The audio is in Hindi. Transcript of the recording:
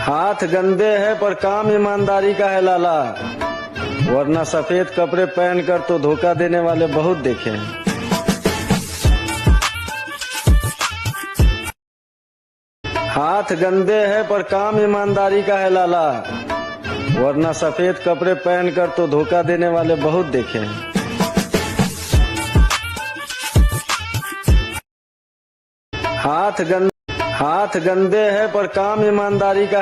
हाथ गंदे है पर काम ईमानदारी का है लाला, वरना सफेद कपड़े पहनकर तो धोखा देने वाले बहुत देखे हैं। हाथ गंदे है पर काम ईमानदारी का है लाला, वरना सफेद कपड़े पहनकर तो धोखा देने वाले बहुत देखे हैं। हाथ गंदे है पर काम ईमानदारी का है।